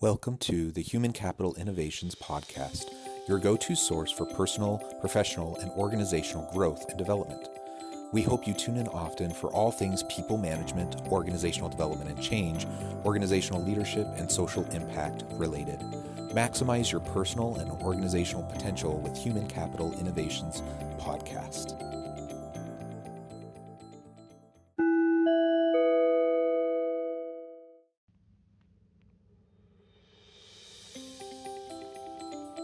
Welcome to the Human Capital Innovations Podcast, your go-to source for personal, professional, and organizational growth and development. We hope you tune in often for all things people management, organizational development and change, organizational leadership, and social impact related. Maximize your personal and organizational potential with Human Capital Innovations Podcast.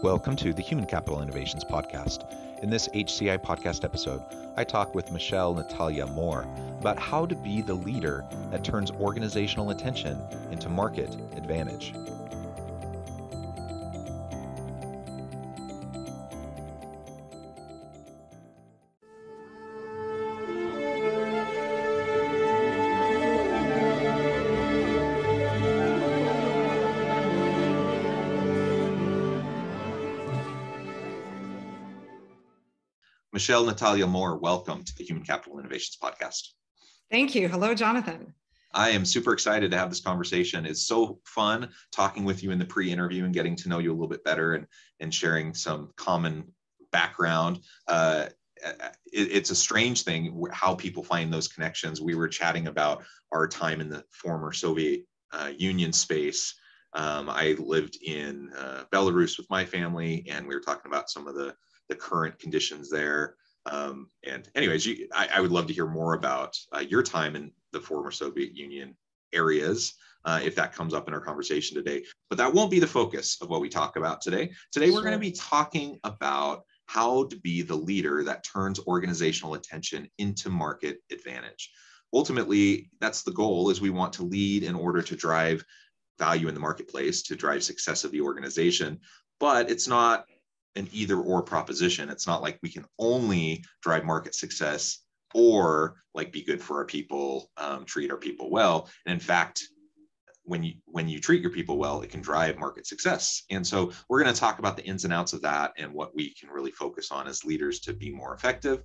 Welcome to the Human Capital Innovations Podcast. In this HCI podcast episode, I talk with Michelle Natalia Moore about how to be the leader that turns organizational attention into market advantage. Michelle Natalia Moore, welcome to the Human Capital Innovations Podcast. Thank you. Hello, Jonathan. I am super excited to have this conversation. It's so fun talking with you in the pre-interview and getting to know you a little bit better and sharing some common background. It's a strange thing how people find those connections. We were chatting about our time in the former Soviet Union space. I lived in Belarus with my family, and we were talking about some of the current conditions there. And anyways, I would love to hear more about your time in the former Soviet Union areas, if that comes up in our conversation today. But that won't be the focus of what we talk about today. Today, we're going to be talking about how to be the leader that turns organizational attention into market advantage. Ultimately, that's the goal, is we want to lead in order to drive value in the marketplace, to drive success of the organization. But it's not an either or proposition. It's not like we can only drive market success or like be good for our people, treat our people well. And in fact, when you treat your people well, it can drive market success. And so we're going to talk about the ins and outs of that and what we can really focus on as leaders to be more effective.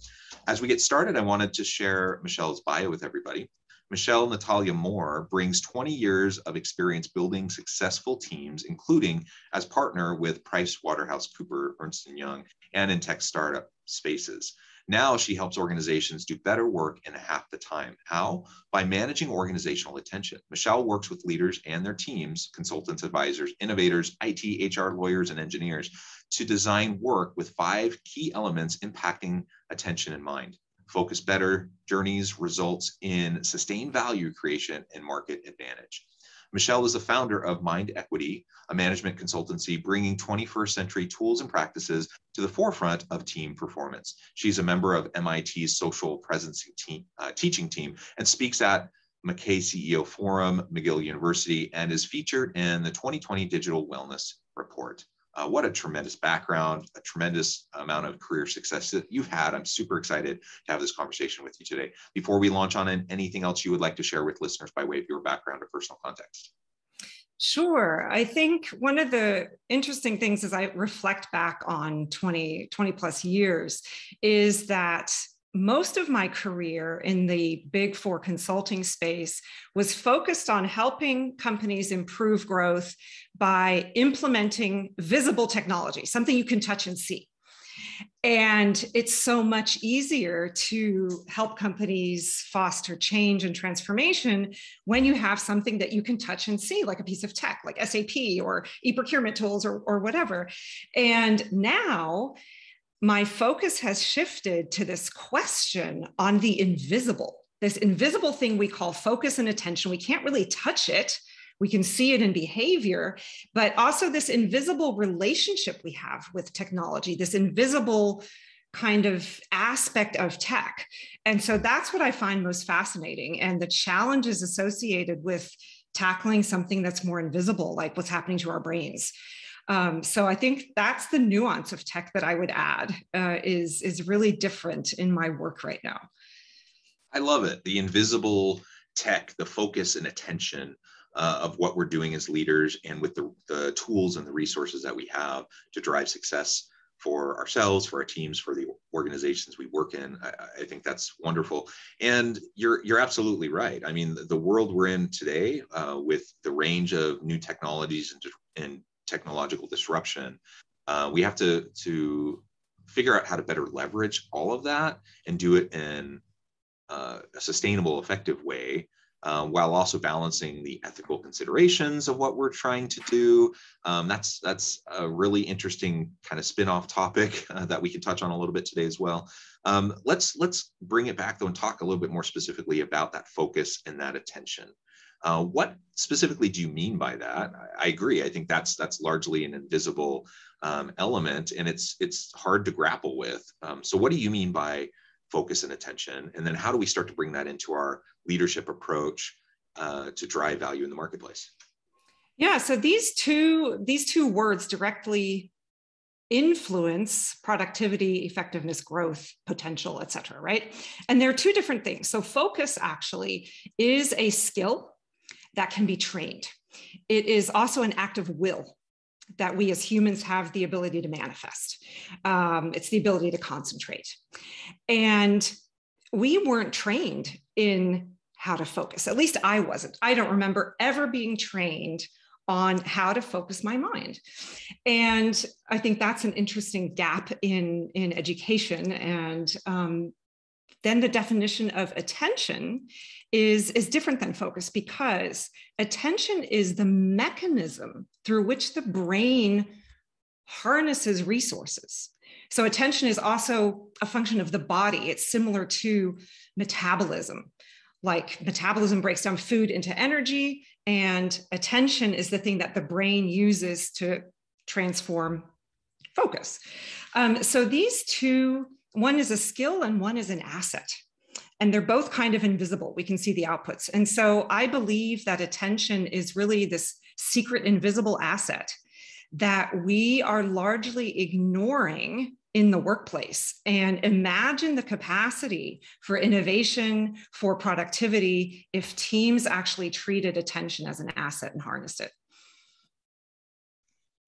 As we get started, I wanted to share Michelle's bio with everybody. Michelle Natalia Moore brings 20 years of experience building successful teams, including as partner with PricewaterhouseCoopers, Ernst & Young, and in tech startup spaces. Now she helps organizations do better work in half the time. How? By managing organizational attention. Michelle works with leaders and their teams, consultants, advisors, innovators, IT, HR, lawyers, and engineers to design work with 5 key elements impacting attention in mind. Focus better journeys results in sustained value creation and market advantage. Michelle is the founder of Mind Equity, a management consultancy bringing 21st century tools and practices to the forefront of team performance. She's a member of MIT's social presence teaching team and speaks at McKay CEO Forum, McGill University, and is featured in the 2020 Digital Wellness Report. What a tremendous background, a tremendous amount of career success that you've had. I'm super excited to have this conversation with you today. Before we launch on anything else you would like to share with listeners by way of your background or personal context? Sure. I think one of the interesting things as I reflect back on 20 plus years is that most of my career in the Big Four consulting space was focused on helping companies improve growth by implementing visible technology, something you can touch and see. And it's so much easier to help companies foster change and transformation when you have something that you can touch and see, like a piece of tech, like SAP or e-procurement tools or whatever. And now, my focus has shifted to this question on the invisible, this invisible thing we call focus and attention. We can't really touch it. We can see it in behavior, but also this invisible relationship we have with technology, this invisible kind of aspect of tech. And so that's what I find most fascinating, and the challenges associated with tackling something that's more invisible, like what's happening to our brains. So I think that's the nuance of tech that I would add is really different in my work right now. I love it. The invisible tech, the focus and attention of what we're doing as leaders, and with the tools and the resources that we have to drive success for ourselves, for our teams, for the organizations we work in. I think that's wonderful. And you're absolutely right. I mean, the world we're in today with the range of new technologies and and technological disruption, we have to figure out how to better leverage all of that and do it in a sustainable, effective way, while also balancing the ethical considerations of what we're trying to do. That's a really interesting kind of spin-off topic that we can touch on a little bit today as well. Let's bring it back though and talk a little bit more specifically about that focus and that attention. What specifically do you mean by that? I agree. I think that's largely an invisible element, and it's hard to grapple with. So what do you mean by focus and attention? And then how do we start to bring that into our leadership approach to drive value in the marketplace? Yeah, so these two words directly influence productivity, effectiveness, growth, potential, et cetera, right? And they're two different things. So focus actually is a skill that can be trained. It is also an act of will that we as humans have the ability to manifest. It's the ability to concentrate. And we weren't trained in how to focus. At least I wasn't. I don't remember ever being trained on how to focus my mind. And I think that's an interesting gap in education. And then the definition of attention is different than focus, because attention is the mechanism through which the brain harnesses resources. So attention is also a function of the body. It's similar to metabolism. Like metabolism breaks down food into energy, and attention is the thing that the brain uses to transform focus. So these two, one is a skill and one is an asset. And they're both kind of invisible. We can see the outputs. And so I believe that attention is really this secret, invisible asset that we are largely ignoring in the workplace. And imagine the capacity for innovation, for productivity, if teams actually treated attention as an asset and harnessed it.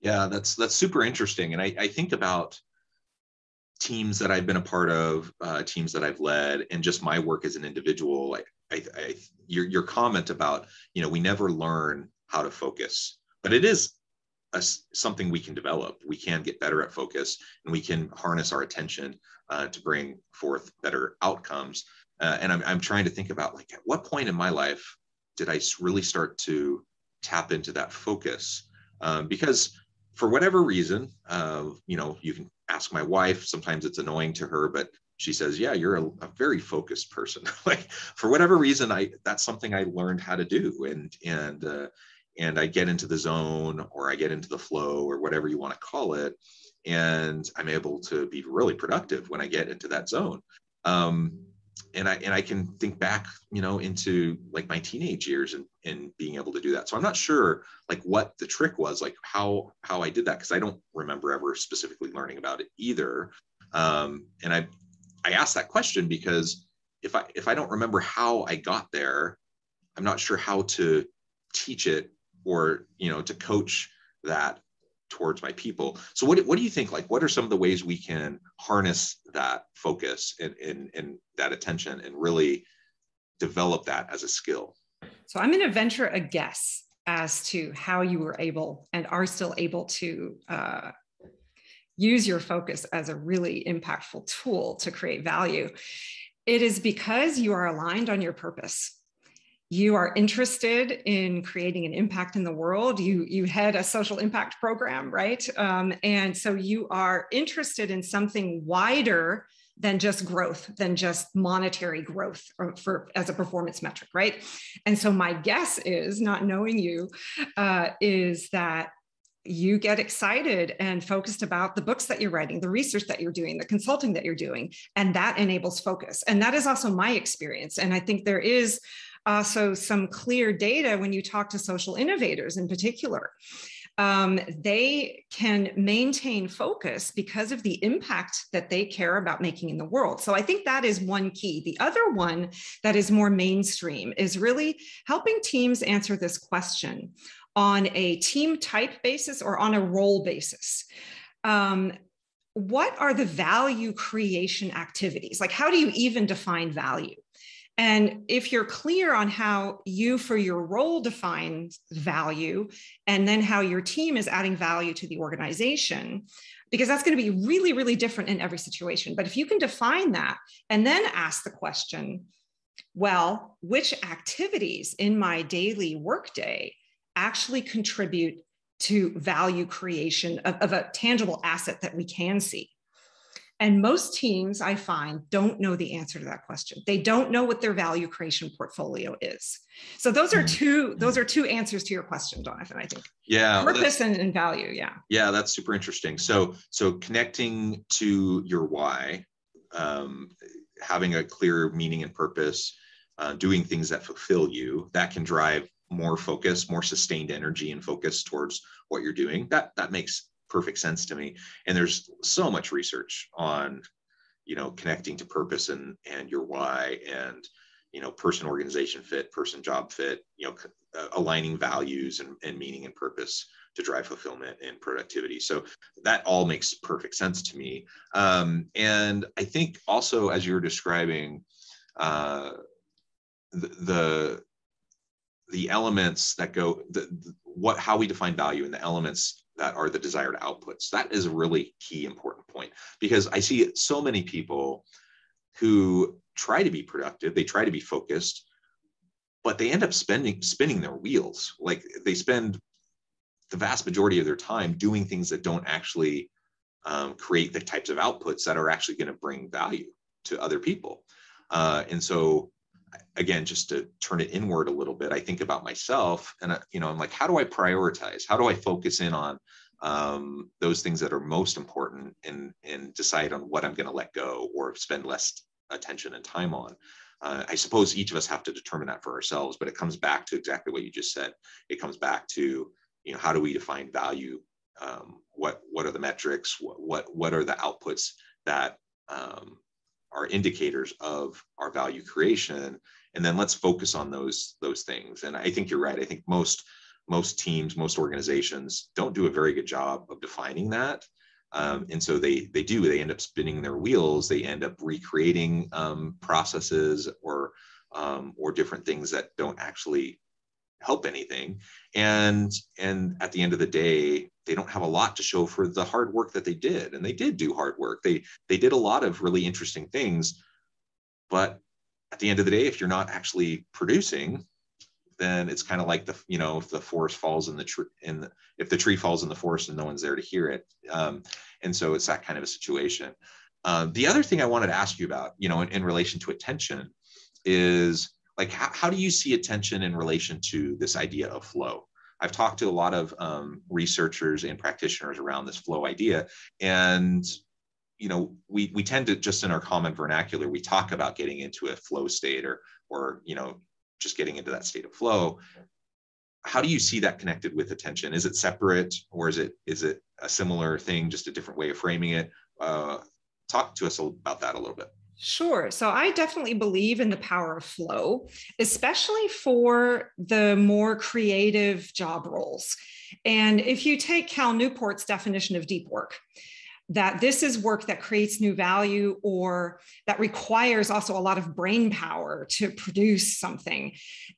Yeah, that's super interesting. And I think about teams that I've been a part of, teams that I've led, and just my work as an individual. Your comment about, we never learn how to focus, but it is something we can develop. We can get better at focus, and we can harness our attention to bring forth better outcomes. And I'm trying to think about, like, at what point in my life did I really start to tap into that focus? Because for whatever reason, you can ask my wife. Sometimes it's annoying to her, but she says, yeah, you're a very focused person. Like, for whatever reason, that's something I learned how to do. And I get into the zone, or I get into the flow, or whatever you want to call it. And I'm able to be really productive when I get into that zone. And I can think back, into like my teenage years and being able to do that. So I'm not sure like what the trick was, like how I did that, because I don't remember ever specifically learning about it either. And I asked that question because if I don't remember how I got there, I'm not sure how to teach it, or to coach that towards my people. So what do you think, like, what are some of the ways we can harness that focus and that attention and really develop that as a skill? So I'm going to venture a guess as to how you were able and are still able to use your focus as a really impactful tool to create value. It is because you are aligned on your purpose. You are interested in creating an impact in the world. You head a social impact program, right? And so you are interested in something wider than just growth, than just monetary growth as a performance metric, right? And so my guess is, not knowing you, is that you get excited and focused about the books that you're writing, the research that you're doing, the consulting that you're doing, and that enables focus. And that is also my experience. And I think there is also some clear data when you talk to social innovators in particular. They can maintain focus because of the impact that they care about making in the world. So I think that is one key. The other one that is more mainstream is really helping teams answer this question on a team type basis or on a role basis. What are the value creation activities? Like, how do you even define value? And if you're clear on how you, for your role, define value, and then how your team is adding value to the organization, because that's going to be really, really different in every situation. But if you can define that and then ask the question, well, which activities in my daily workday actually contribute to value creation of a tangible asset that we can see? And most teams, I find, don't know the answer to that question. They don't know what their value creation portfolio is. So those are two answers to your question, Jonathan, I think. Yeah. Purpose and value. Yeah. Yeah, that's super interesting. So connecting to your why, having a clear meaning and purpose, doing things that fulfill you, that can drive more focus, more sustained energy and focus towards what you're doing. That makes perfect sense to me. And there's so much research on, connecting to purpose and your why, and, person organization fit, person job fit, aligning values and meaning and purpose to drive fulfillment and productivity. So that all makes perfect sense to me. And I think also, as you were describing, the elements that go, how we define value and the elements that are the desired outputs. That is a really key important point, because I see so many people who try to be productive, they try to be focused, but they end up spinning their wheels. Like, they spend the vast majority of their time doing things that don't actually create the types of outputs that are actually going to bring value to other people. And so, again, just to turn it inward a little bit, I think about myself, and I'm like, how do I prioritize? How do I focus in on those things that are most important, and decide on what I'm going to let go or spend less attention and time on? I suppose each of us have to determine that for ourselves, but it comes back to exactly what you just said. It comes back to, how do we define value? What are the metrics? What are the outputs that are indicators of our value creation? And then let's focus on those things. And I think you're right. I think most teams, most organizations don't do a very good job of defining that. And so they end up spinning their wheels. They end up recreating processes or different things that don't actually help anything. And at the end of the day, they don't have a lot to show for the hard work that they did. And they did do hard work. They did a lot of really interesting things. But at the end of the day, if you're not actually producing, then it's kind of like if the forest falls in the tree, if the tree falls in the forest and no one's there to hear it. And so it's that kind of a situation. The other thing I wanted to ask you about, in relation to attention, is like, how do you see attention in relation to this idea of flow? I've talked to a lot of researchers and practitioners around this flow idea. And, we tend to, just in our common vernacular, we talk about getting into a flow state or just getting into that state of flow. How do you see that connected with attention? Is it separate, or is it a similar thing, just a different way of framing it? Talk to us about that a little bit. Sure. So I definitely believe in the power of flow, especially for the more creative job roles. And if you take Cal Newport's definition of deep work, that this is work that creates new value, or that requires also a lot of brain power to produce something.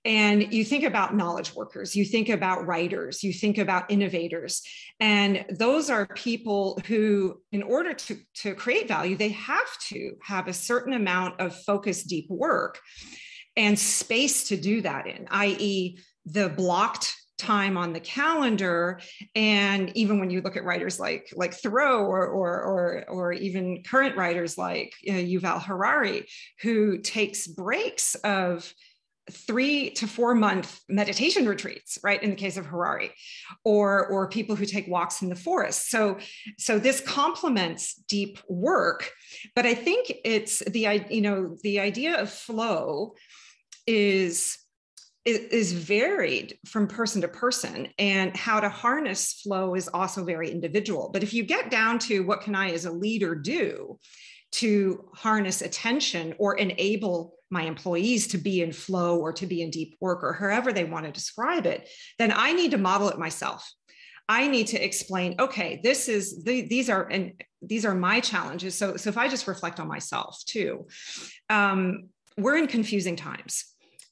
And you think about knowledge workers, you think about writers, you think about innovators. And those are people who, in order to create value, they have to have a certain amount of focused, deep work and space to do that in, i.e., the blocked time on the calendar. And even when you look at writers like Thoreau or even current writers like Yuval Harari, who takes breaks of 3 to 4 month meditation retreats, right? In the case of Harari, or people who take walks in the forest. So this complements deep work, but I think it's the idea of flow is varied from person to person, and how to harness flow is also very individual. But if you get down to what can I as a leader do to harness attention or enable my employees to be in flow or to be in deep work, or however they want to describe it, then I need to model it myself. I need to explain, okay, these are my challenges. So if I just reflect on myself too, we're in confusing times.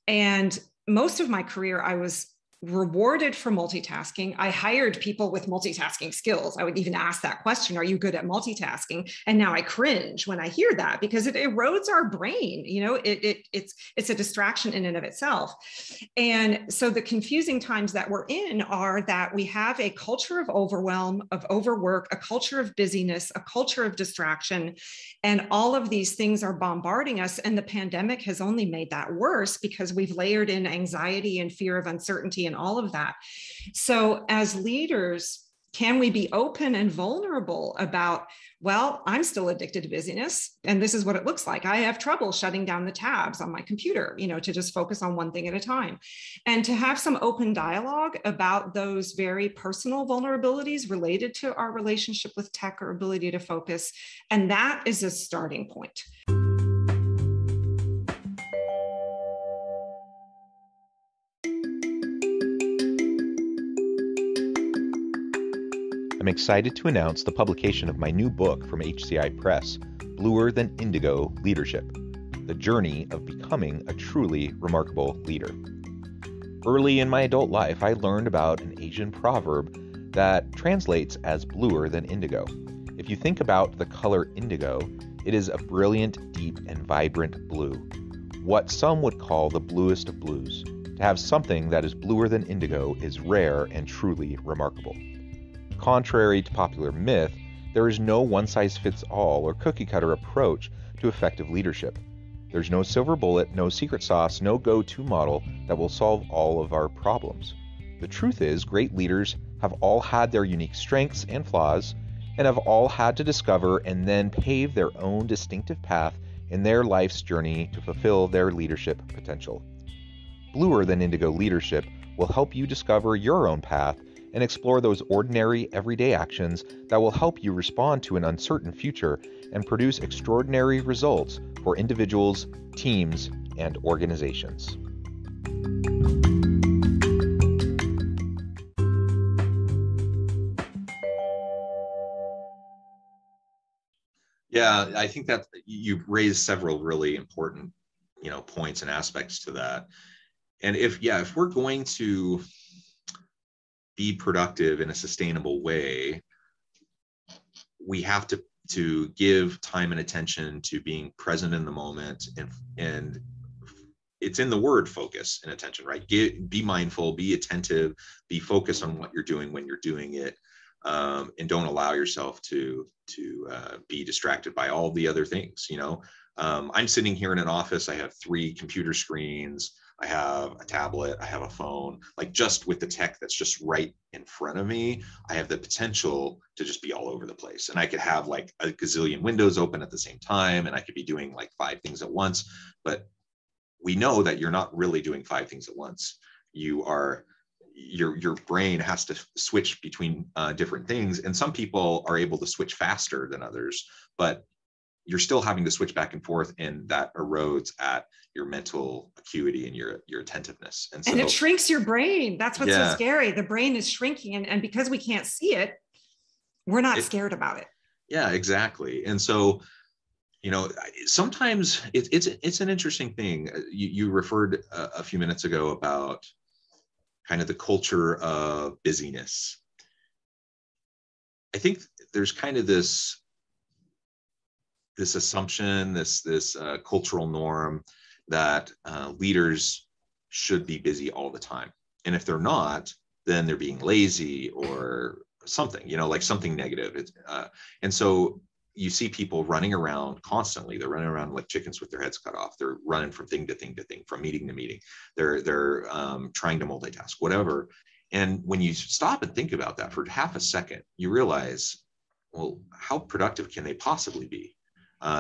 And most of my career, I was rewarded for multitasking. I hired people with multitasking skills. I would even ask that question, are you good at multitasking? And now I cringe when I hear that, because it erodes our brain. You know, it's a distraction in and of itself. And so the confusing times that we're in are that we have a culture of overwhelm, of overwork, a culture of busyness, a culture of distraction, and all of these things are bombarding us. And the pandemic has only made that worse, because we've layered in anxiety and fear of uncertainty and all of that. So as leaders, can we be open and vulnerable about, well, I'm still addicted to busyness, and this is what it looks like. I have trouble shutting down the tabs on my computer, you know, to just focus on one thing at a time. And to have some open dialogue about those very personal vulnerabilities related to our relationship with tech or ability to focus. And that is a starting point. I'm excited to announce the publication of my new book from HCI Press, Bluer Than Indigo Leadership: The Journey of Becoming a Truly Remarkable Leader. Early in my adult life, I learned about an Asian proverb that translates as bluer than indigo. If you think about the color indigo, it is a brilliant, deep, and vibrant blue, what some would call the bluest of blues. To have something that is bluer than indigo is rare and truly remarkable. Contrary to popular myth, there is no one-size-fits-all or cookie-cutter approach to effective leadership. There's no silver bullet, no secret sauce, no go-to model that will solve all of our problems. The truth is, great leaders have all had their unique strengths and flaws, and have all had to discover and then pave their own distinctive path in their life's journey to fulfill their leadership potential. Bluer Than Indigo Leadership will help you discover your own path and explore those ordinary, everyday actions that will help you respond to an uncertain future and produce extraordinary results for individuals, teams, and organizations. Yeah, I think that you've raised several really important, points and aspects to that. And if we're going to be productive in a sustainable way, we have to give time and attention to being present in the moment, and it's in the word focus and attention, right? Be mindful, be attentive, be focused on what you're doing when you're doing it, and don't allow yourself to be distracted by all the other things. I'm sitting here in an office. I have 3 computer screens. I have a tablet, I have a phone, like just with the tech that's just right in front of me, I have the potential to just be all over the place. And I could have like a gazillion windows open at the same time, and I could be doing like 5 things at once. But we know that you're not really doing 5 things at once. Your brain has to switch between different things. And some people are able to switch faster than others, but you're still having to switch back and forth, and that erodes at your mental acuity and your attentiveness. And it shrinks your brain. That's what's so scary. The brain is shrinking, and because we can't see it, we're not scared about it. Yeah, exactly. And so, sometimes it's an interesting thing. You referred a few minutes ago about kind of the culture of busyness. I think there's kind of this assumption, this cultural norm that leaders should be busy all the time. And if they're not, then they're being lazy or something, like something negative. And so you see people running around constantly. They're running around like chickens with their heads cut off. They're running from thing to thing to thing, from meeting to meeting. They're trying to multitask, whatever. And when you stop and think about that for half a second, you realize, well, how productive can they possibly be?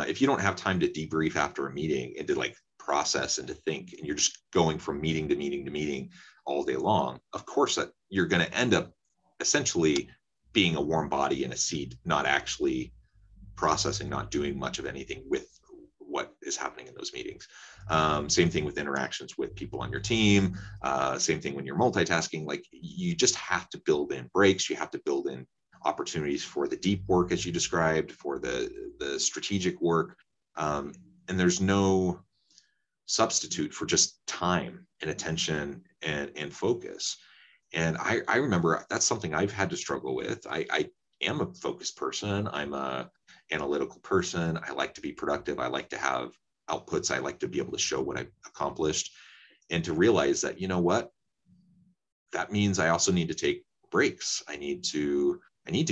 If you don't have time to debrief after a meeting and to like process and to think, and you're just going from meeting to meeting to meeting all day long, of course that you're going to end up essentially being a warm body in a seat, not actually processing, not doing much of anything with what is happening in those meetings. Same thing with interactions with people on your team. Same thing when you're multitasking. Like, you just have to build in breaks. You have to build in opportunities for the deep work, as you described, for the strategic work. And there's no substitute for just time and attention and focus. And I remember that's something I've had to struggle with. I am a focused person. I'm a analytical person. I like to be productive. I like to have outputs. I like to be able to show what I've accomplished, and to realize that, you know what, that means I also need to take breaks. I need to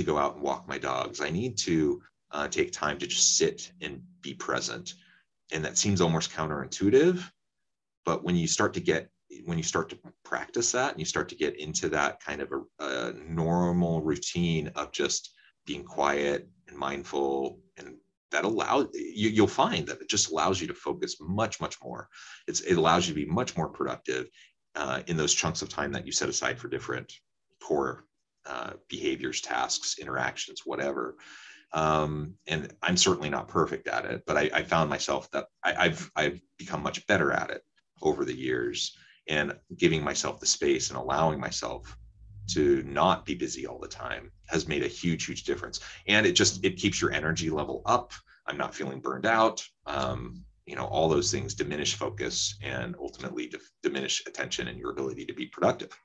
go out and walk my dogs. I need to take time to just sit and be present. And that seems almost counterintuitive, but when you start to practice that and you start to get into that kind of a normal routine of just being quiet and mindful, and that you'll find that it just allows you to focus much more. It allows you to be much more productive in those chunks of time that you set aside for different core behaviors, tasks, interactions, whatever. And I'm certainly not perfect at it, but I found myself that I've become much better at it over the years, and giving myself the space and allowing myself to not be busy all the time has made a huge difference. And it keeps your energy level up. I'm not feeling burned out. All those things diminish focus and ultimately diminish attention and your ability to be productive.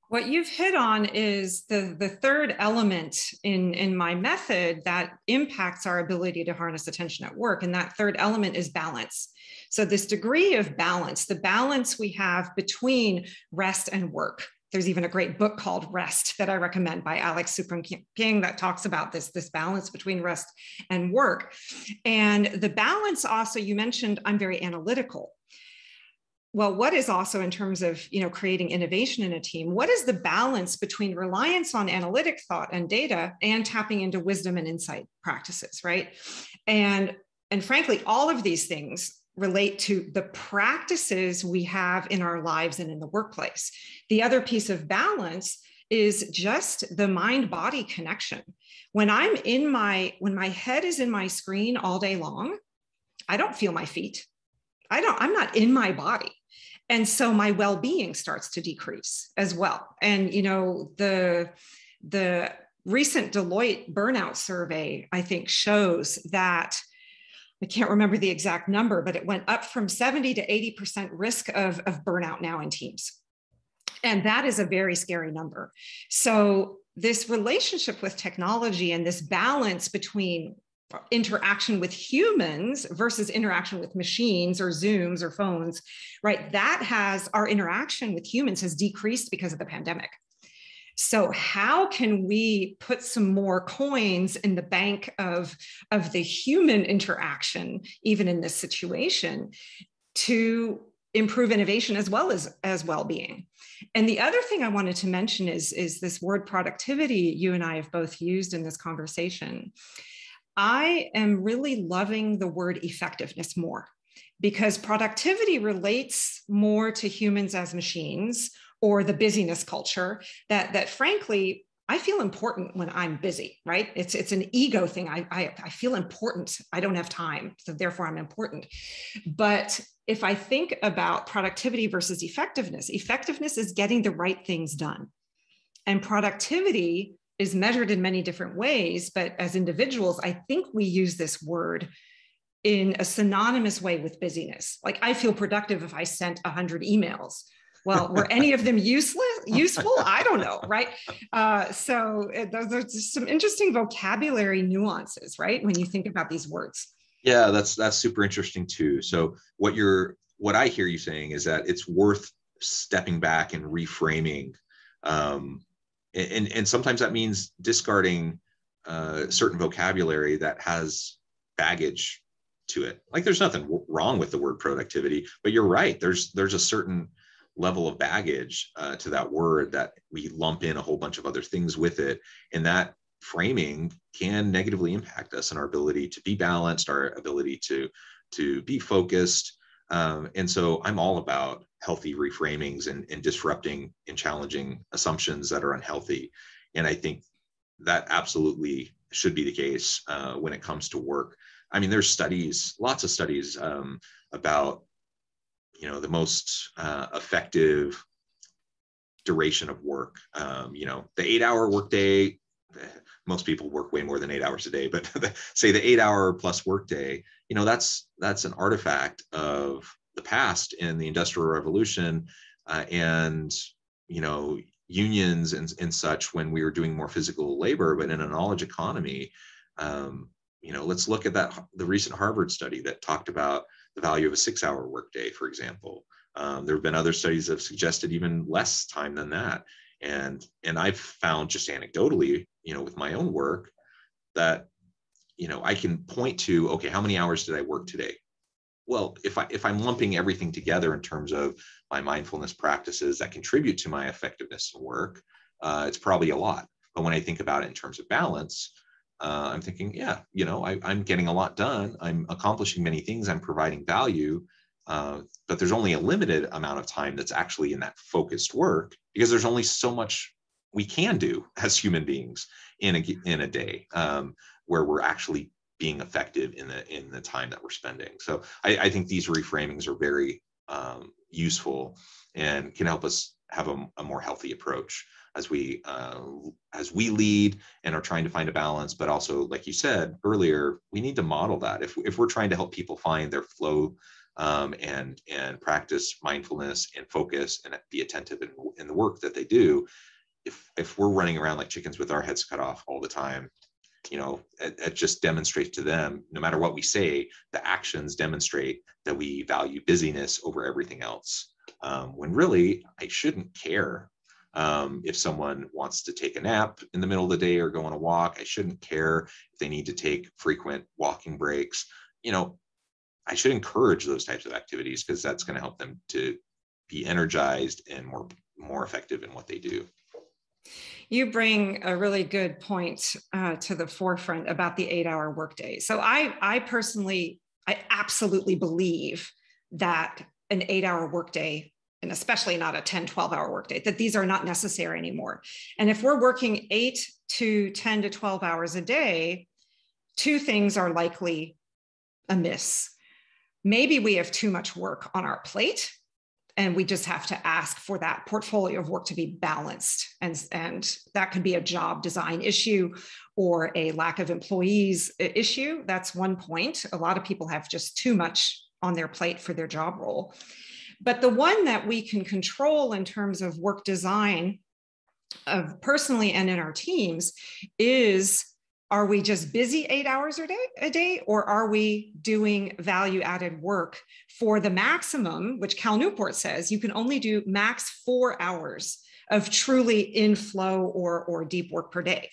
What you've hit on is the third element in my method that impacts our ability to harness attention at work. And that third element is balance. So this degree of balance, the balance we have between rest and work. There's even a great book called Rest that I recommend by Alex Supran-King that talks about this balance between rest and work. And the balance also, you mentioned, I'm very analytical. Well, what is also in terms of, creating innovation in a team, what is the balance between reliance on analytic thought and data and tapping into wisdom and insight practices, right? And frankly, all of these things relate to the practices we have in our lives and in the workplace. The other piece of balance is just the mind-body connection. When my head is in my screen all day long, I don't feel my feet. I'm not in my body. And so my well-being starts to decrease as well. And, the recent Deloitte burnout survey, I think, shows that, I can't remember the exact number, but it went up from 70 to 80% risk of burnout now in teams. And that is a very scary number. So this relationship with technology and this balance between interaction with humans versus interaction with machines or Zooms or phones, right? Our interaction with humans has decreased because of the pandemic. So how can we put some more coins in the bank of the human interaction, even in this situation, to improve innovation as well as well-being? And the other thing I wanted to mention is this word productivity you and I have both used in this conversation. I am really loving the word effectiveness more, because productivity relates more to humans as machines, or the busyness culture that frankly, I feel important when I'm busy, right? It's an ego thing. I feel important. I don't have time, so therefore I'm important. But if I think about productivity versus effectiveness is getting the right things done. And productivity is measured in many different ways, but as individuals, I think we use this word in a synonymous way with busyness. Like, I feel productive if I sent 100 emails. Well, were any of them useful? I don't know, right? So those are just some interesting vocabulary nuances, right? When you think about these words. Yeah, that's super interesting too. So what I hear you saying is that it's worth stepping back and reframing. And sometimes that means discarding certain vocabulary that has baggage to it. Like, there's nothing wrong with the word productivity, but you're right. There's a certain level of baggage to that word that we lump in a whole bunch of other things with it. And that framing can negatively impact us and our ability to be balanced, our ability to be focused. And so I'm all about healthy reframings and disrupting and challenging assumptions that are unhealthy. And I think that absolutely should be the case when it comes to work. I mean, there's lots of studies about, the most effective duration of work. The 8-hour workday most people work way more than 8 hours a day, but say the 8 hour plus workday, that's an artifact of the past in the Industrial Revolution, and unions and such, when we were doing more physical labor. But in a knowledge economy, let's look at the recent Harvard study that talked about the value of a 6 hour workday, for example. There have been other studies that have suggested even less time than that. And I've found, just anecdotally, with my own work, that, I can point to, okay, how many hours did I work today? Well, if I'm lumping everything together in terms of my mindfulness practices that contribute to my effectiveness in work, it's probably a lot. But when I think about it in terms of balance, I'm thinking, yeah, I'm getting a lot done. I'm accomplishing many things. I'm providing value. But there's only a limited amount of time that's actually in that focused work, because there's only so much we can do as human beings in a day, where we're actually being effective in the time that we're spending. So I think these reframings are very useful and can help us have a more healthy approach as we lead and are trying to find a balance. But also, like you said earlier, we need to model that. If we're trying to help people find their flow, and practice mindfulness and focus and be attentive in the work that they do, if we're running around like chickens with our heads cut off all the time, it just demonstrates to them, no matter what we say, the actions demonstrate that we value busyness over everything else. When really, I shouldn't care if someone wants to take a nap in the middle of the day or go on a walk. I shouldn't care if they need to take frequent walking breaks. I should encourage those types of activities, because that's going to help them to be energized and more effective in what they do. You bring a really good point to the forefront about the 8 hour workday. So I personally, I absolutely believe that an 8 hour workday, and especially not a 10, 12-hour workday, that these are not necessary anymore. And if we're working 8 to 10 to 12 hours a day, two things are likely amiss. Maybe we have too much work on our plate, and we just have to ask for that portfolio of work to be balanced. And that could be a job design issue or a lack of employees issue. That's one point. A lot of people have just too much on their plate for their job role. But the one that we can control in terms of work design, of personally and in our teams, is, are we just busy 8 hours a day, or are we doing value added work for the maximum, which Cal Newport says you can only do max 4 hours of truly in flow or deep work per day.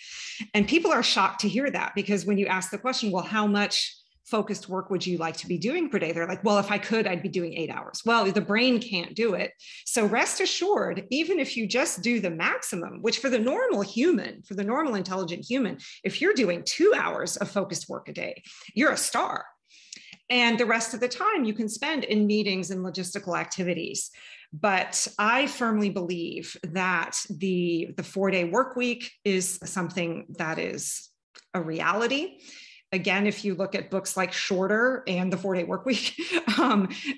And people are shocked to hear that, because when you ask the question, well, how much focused work would you like to be doing per day? They're like, well, if I could, I'd be doing 8 hours. Well, the brain can't do it. So rest assured, even if you just do the maximum, which for the normal human, for the normal intelligent human, if you're doing 2 hours of focused work a day, you're a star. And the rest of the time you can spend in meetings and logistical activities. But I firmly believe that the 4-day work week is something that is a reality. Again, if you look at books like Shorter and the 4-day work week,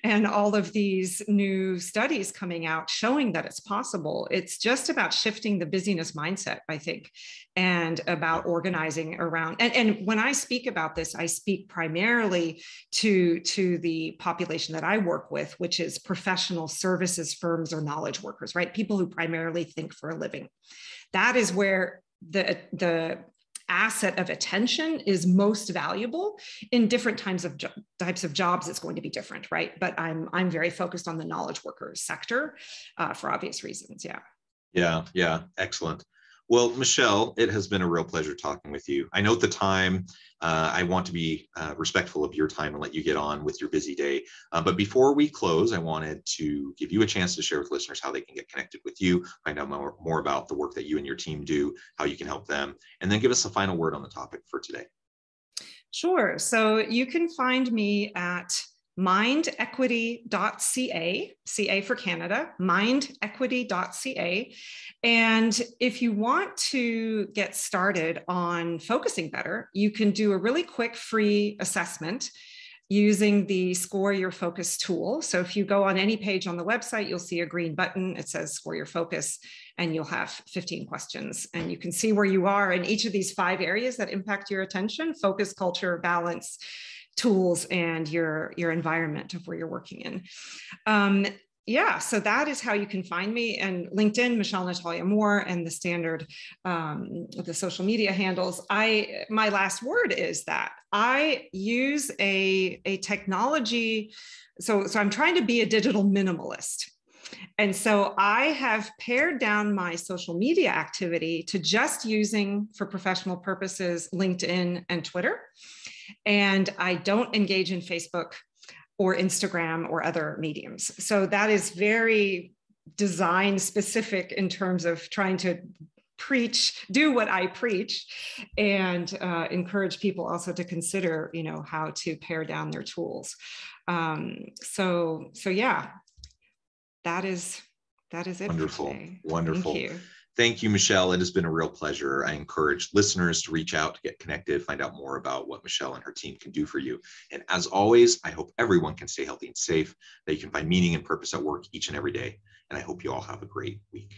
and all of these new studies coming out showing that it's possible, it's just about shifting the busyness mindset, I think, and about organizing around. And when I speak about this, I speak primarily to the population that I work with, which is professional services firms or knowledge workers, right? People who primarily think for a living. That is where the asset of attention is most valuable. In different types of jobs, it's going to be different, right? But I'm very focused on the knowledge workers sector for obvious reasons. Yeah, excellent. Well, Michelle, it has been a real pleasure talking with you. I note the time. I want to be respectful of your time and let you get on with your busy day. But before we close, I wanted to give you a chance to share with listeners how they can get connected with you, find out more about the work that you and your team do, how you can help them, and then give us a final word on the topic for today. Sure. So you can find me at mindequity.ca, CA for Canada, mindequity.ca. And if you want to get started on focusing better, you can do a really quick free assessment. using the Score Your Focus tool. So if you go on any page on the website, you'll see a green button. It says Score Your Focus, and you'll have 15 questions. And you can see where you are in each of these 5 areas that impact your attention: focus, culture, balance, tools, and your environment of where you're working in. Yeah, so that is how you can find me. And LinkedIn, Michelle Natalia Moore, and the standard, the social media handles. My last word is that I use a technology. So I'm trying to be a digital minimalist. And so I have pared down my social media activity to just using, for professional purposes, LinkedIn and Twitter. And I don't engage in Facebook or Instagram or other mediums. So that is very design specific in terms of trying to do what I preach, and encourage people also to consider, how to pare down their tools. So yeah, that is it. Wonderful. For today. Wonderful. Thank you. Thank you, Michelle. It has been a real pleasure. I encourage listeners to reach out, to get connected, find out more about what Michelle and her team can do for you. And as always, I hope everyone can stay healthy and safe, that you can find meaning and purpose at work each and every day. And I hope you all have a great week.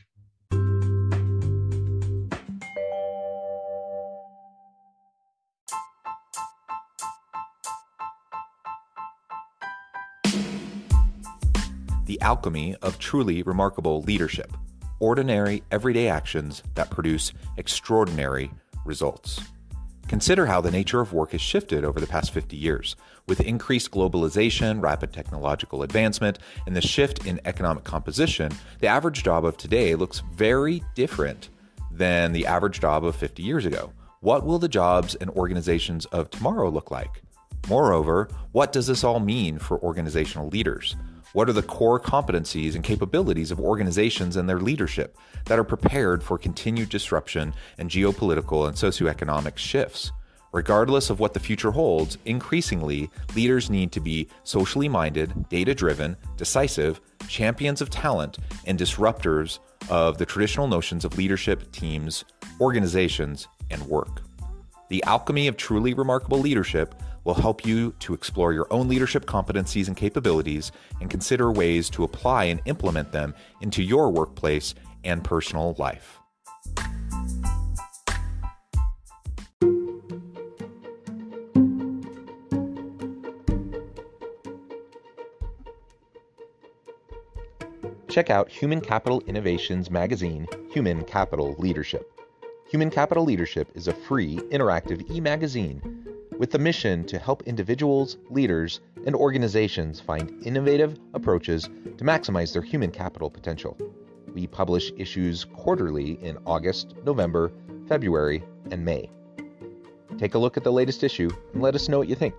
The alchemy of truly remarkable leadership. Ordinary, everyday actions that produce extraordinary results. Consider how the nature of work has shifted over the past 50 years. With increased globalization, rapid technological advancement, and the shift in economic composition, the average job of today looks very different than the average job of 50 years ago. What will the jobs and organizations of tomorrow look like? Moreover, what does this all mean for organizational leaders? What are the core competencies and capabilities of organizations and their leadership that are prepared for continued disruption and geopolitical and socioeconomic shifts? Regardless of what the future holds, increasingly, leaders need to be socially minded, data-driven, decisive, champions of talent, and disruptors of the traditional notions of leadership, teams, organizations, and work. The alchemy of truly remarkable leadership will help you to explore your own leadership competencies and capabilities and consider ways to apply and implement them into your workplace and personal life. Check out Human Capital Innovations magazine, Human Capital Leadership. Human Capital Leadership is a free, interactive e-magazine with the mission to help individuals, leaders, and organizations find innovative approaches to maximize their human capital potential. We publish issues quarterly in August, November, February, and May. Take a look at the latest issue and let us know what you think.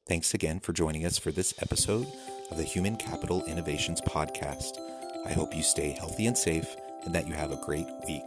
Thanks again for joining us for this episode of the Human Capital Innovations Podcast. I hope you stay healthy and safe and that you have a great week.